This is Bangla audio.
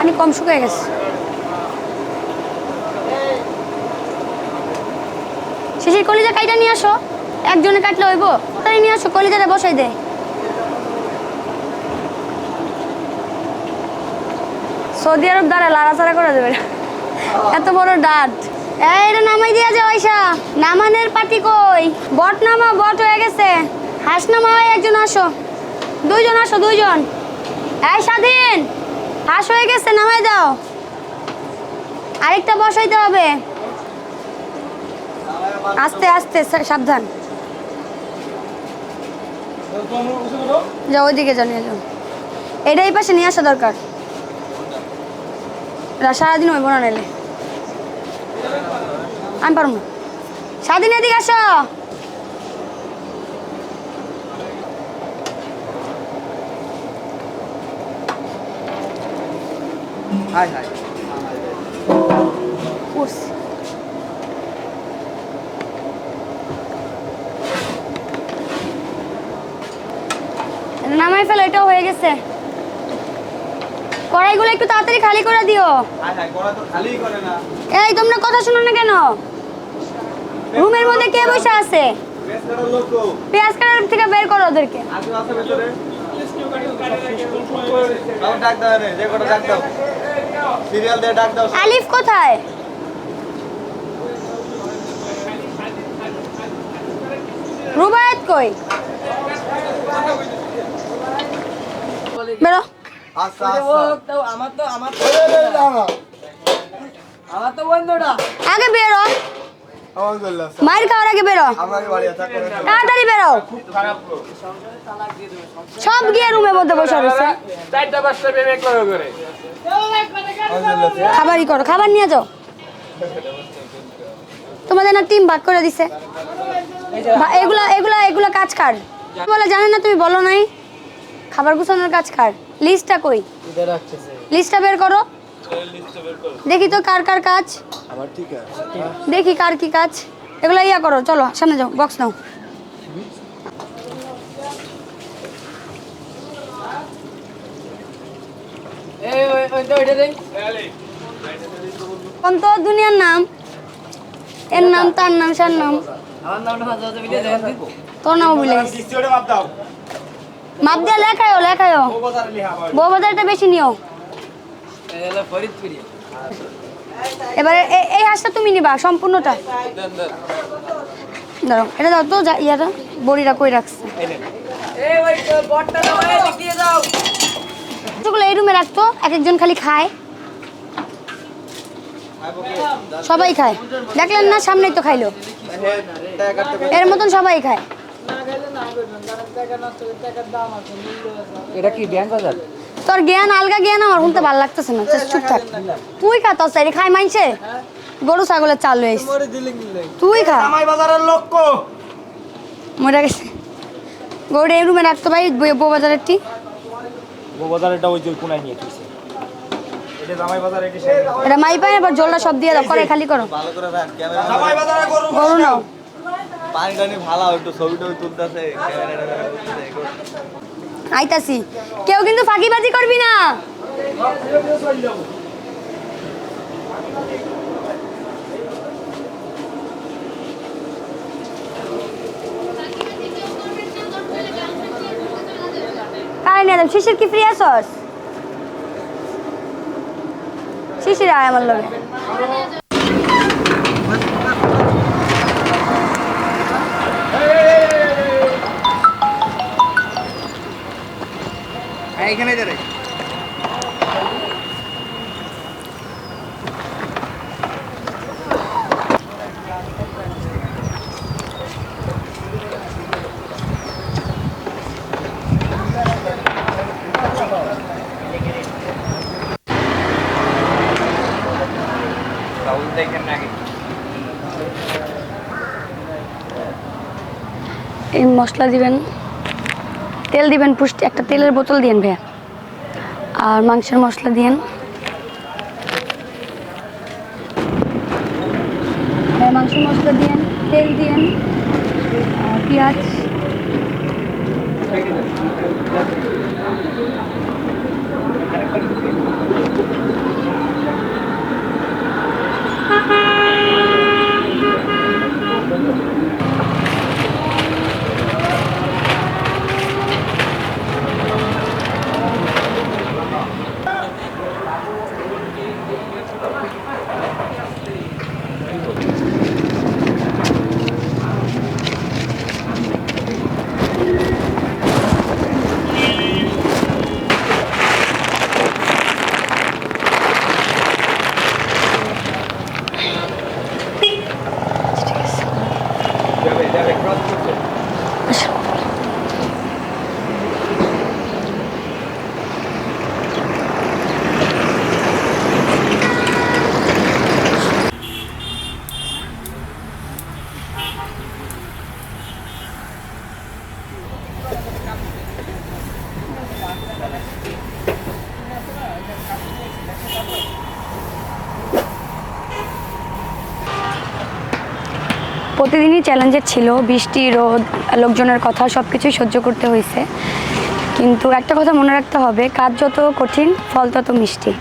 পানি কম শুকিয়ে গেছে। শিশির কলিজা কাইটা নিয়ে আসো, একজনে কাটলে হইব, তাই নিয়ে আসো, কলিজাটা বসাই দে। সৌদি আরব দ্বারা লাড়াচাড়া করে দেবে, এত বড় ডাট। এটা নামাই দিয়া যাও আইসা, নামানের পাটি কই? বট নামা, বট হয়ে গেছে। হাঁস নামাই, একজন আসো, দুইজন আসো, দুইজন। এই স্বাধীন, হাঁস হয়ে গেছে, নামাই দাও। আরেকটা বসাইতে হবে, আস্তে আস্তে, সাবধান। যাও ওইদিকে, যাও নিয়ে যাও। এটা এই পাশে নিয়ে আসা দরকার, সারাদিন হইব না নাইলে। আমি পারবো না। স্বাধীন এদিকে আসো। হাই হাই নামাই ফেলো, এটাও হয়ে গেছে। কড়াইগুলো একটু তাড়াতাড়ি খালি করে দিও। হাই হাই কড়া তো খালিই করে না। এই তোমরা কথা শুনো না কেন? রুমের মধ্যে কে বসে আছে? পেঁয়াজ কাটার লোক তো। পেঁয়াজ কাটার থেকে বের করো ওদেরকে। আজু আছে ভিতরে। দাও ডাক দাও রে, যে কটা ডাক দাও। সিরিয়াল দিয়ে ডাক দাও। আলিফ কোথায়? রুবায়েত কই? বেরো। আচ্ছা আচ্ছা। আমার তো বন্ধুটা আগে বেরো, আলহামদুলিল্লাহ। মাইর খাওয়ার আগে বেরো, আমার বাড়ি আছে করে। তাড়াতাড়ি বেরো। সব গিয়ে রুমের মধ্যে বসে রয়েছে। চারটা পাঁচটা বেবে করে করে আলহামদুলিল্লাহ। খাবারই করো, খাবার নিয়ে যাও। তোমাদের না টিম ভাগ করে দিছে। এগুলা এগুলা এগুলা কাজ কার বলে জানেন না? তুমি বলো নাই খাবার গুছানোর কাজ কার? লিস্টটা কই? লিস্টটা বের করো, দেখি তো কার কার কাজ। আমার ঠিক আছে। দেখি কার কি কাজ। এগুলো ইয়া করো, চলো সামনে যাও, বক্স নাও। এই ওই ওই তো ওইটা দেই কোন তো দুনিয়ার নাম, এর নাম, তার নাম, সার নাম। আমার নামটা হাজার মিলে দেন তোর নাম বলে ডিসিওরে মাপ দাও। মাপ দিয়ে লেখায়ও, লেখায়ও। ও বাজারে লিখা হয়। বউ বাজারটা বেশি নিও। এই হলো ফরিদপুরি এবারে এই হাঁসটা তুমি নিবা সম্পূর্ণটা। দাঁড়াও, এটা দাও তো, ইয়াটা বড়িটা কই রাখছে। এই ওই বটটা দাও, এই দিক দিয়ে যাও। এগুলো এই রুমে রাখতো, এক একজন খালি খায়, সবাই খায়। দেখলেন না, সামনেই তো খাইলো। এর মতন সবাই খায়। এটা কি ব্যাংক বাজার? তোর জ্ঞান আলগা, জ্ঞান আমার শুনতে ভালো লাগতেছে না। চুপ থাক। তুই খা, তোর সাইডে খাই মাইনছে। গরু ছাগলের চাল হয়েছে, তুই খা। জামাই বাজারের লোক কো। মরে গেছে। গরুটা এই রুমে রাখতো ভাই, বউ বাজারের টি। ও বাজারেরটা ওই যে কোনায় নিয়ে গেছে। এটা জামাই বাজার, এটা সেই। এটা মাই পায়, আবার জলটা সব দিয়ে দাও, করে খালি করো। ভালো করে রাখ ক্যামেরা। জামাই বাজারে গরু নাও। পানি টানি ভালো একটু ছবিটা তুলতেছে ক্যামেরাটা করতেছে। আইতাছি, কেউ কিন্তু ফাঁকিবাজি করবি না। কারে নিয়ে যাম? শিশির কি ফ্রি আছস? শিশির আয় আমার লগে। এইখানে দে রে। রাহুল দেখেন নাকি? এই মশলা দিবেন, তেল দিবেন, পুষ্টি একটা তেলের বোতল দিয়েন ভাইয়া, আর মাংসের মশলা দিয়েন। মাংসের মশলা দিয়েন, তেল দিয়েন, পেঁয়াজ, প্রতিদিনই চ্যালেঞ্জের ছিল, বৃষ্টি রোদ লোকজনের কথা সব কিছুই সহ্য করতে হয়েছে, কিন্তু একটা কথা মনে রাখতে হবে, কাজ যত কঠিন ফল তত মিষ্টি।